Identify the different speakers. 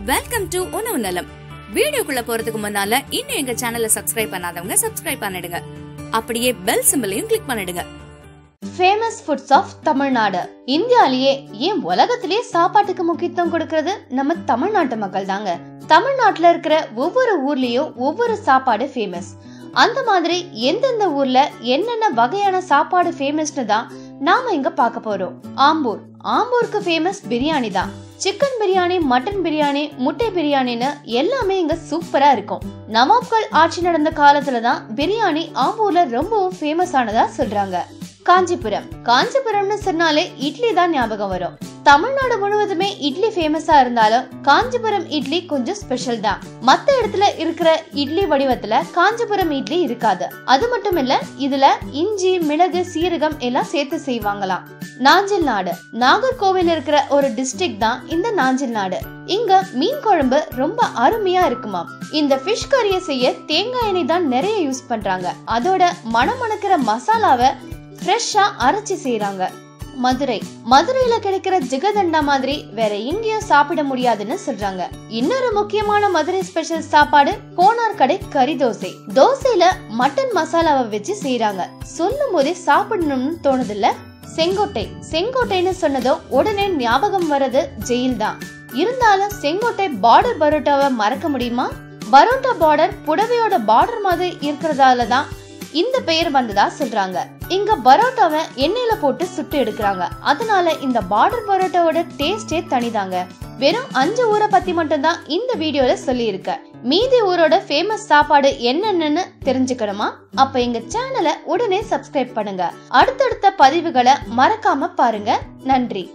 Speaker 1: Welcome to உணவு நலம். வீடியோக்குள்ள போறதுக்கு முன்னால இன்னும் எங்க சேனலை சப்ஸ்கிரைப் பண்ணாதவங்க சப்ஸ்கிரைப் பண்ணிடுங்க. அப்படியே பெல் சிம்பலையும் கிளிக் பண்ணிடுங்க.
Speaker 2: Famous foods of Tamil Nadu. இந்தியாலேயே ஏன் உலகத்திலேயே சாப்பாட்டுக்கு முக்கியத்துவம் கொடுக்கறது நம்ம தமிழ்நாட்டு மக்கள் தாங்க. தமிழ்நாட்டுல இருக்கிற ஒவ்வொரு ஊர்லயும் ஒவ்வொரு சாப்பாடு ஃபேமஸ். அந்த மாதிரி எந்தெந்த ஊர்ல என்னென்ன வகையான சாப்பாடு ஃபேமஸ்னு தான் நாம இங்க பார்க்க போறோம். ஆம்பூருக்கு ஃபேமஸ் பிரியாணி தான். சிக்கன் பிரியாணி, மட்டன் பிரியாணி, முட்டை பிரியாணின்னு எல்லாமே இங்க சூப்பரா இருக்கும். நவாப்கள் ஆட்சி நடந்த காலத்துலதான் பிரியாணி ஆம்பூர்ல ரொம்பவும் ஃபேமஸ் ஆனதா சொல்றாங்க. காஞ்சிபுரம்னு சொன்னாலே இட்லி தான் ஞாபகம் வரும். தமிழ்நாடு முழுவதுமே இட்லி ஃபேமஸா இருந்தாலும் காஞ்சிபுரம் இட்லி கொஞ்சம் ஸ்பெஷல் தான். மத்த இடத்துல இருக்கிற இட்லி வடிவத்துல காஞ்சிபுரம் இட்லி இருக்காது. அது மட்டும் இல்ல, இதுல இஞ்சி, மிளகு, சீரகம் எல்லாம் சேர்த்து செய்வாங்களாம். நாஞ்சில் நாடு நாகர்கோவில் இருக்கிற ஒரு டிஸ்ட்ரிக்ட் தான் இந்த நாஞ்சில் நாடு. இங்க மீன் குழம்பு ரொம்ப அருமையா இருக்குமாம். இந்த ஃபிஷ் கறியை செய்ய தேங்காய் எண்ணெய் தான் நிறைய யூஸ் பண்றாங்க. அதோட மணமணக்கிற மசாலாவை ஃப்ரெஷ்ஷா அரைச்சி செய்யறாங்க. மதுரையில கிடைக்கிற ஜிகதண்டா மாதிரி வேற எங்கேயும் சாப்பிட முடியாதுன்னு சொல்றாங்க. இன்னொரு முக்கியமான மதுரை ஸ்பெஷல் சாப்பாடு கோனார் கடை கறி தோசை. தோசையில மட்டன் மசாலாவை வச்சு செய்யறாங்க. சொல்லும் போதே சாப்பிடணும்னு தோணுதில்ல. செங்கோட்டைன்னு சொன்னதும் உடனே ஞாபகம் வர்றது ஜெயில் தான். இருந்தாலும் செங்கோட்டை பார்டர் பரோட்டாவை மறக்க முடியுமா? பரோட்டா பார்டர் புடவையோட பார்டர் மாதிரி இருக்கிறதாலதான் இந்த பெயர் வந்ததா சொல்றாங்க. இங்க பரோட்டாவை எண்ணெயில போட்டு சுட்டு எடுக்கிறாங்க. அதனால இந்த பார்டர் பரோட்டாவோட டேஸ்டே தனிதாங்க. வெறும் 5 ஊரை பத்தி மட்டும் தான் இந்த வீடியோல சொல்லி இருக்க. மீதி ஊரோட ஃபேமஸ் சாப்பாடு என்னென்னு தெரிஞ்சுக்கணுமா? அப்ப எங்க சேனலை உடனே சப்ஸ்கிரைப் பண்ணுங்க. அடுத்தடுத்த பதிவுகளை மறக்காம பாருங்க. நன்றி.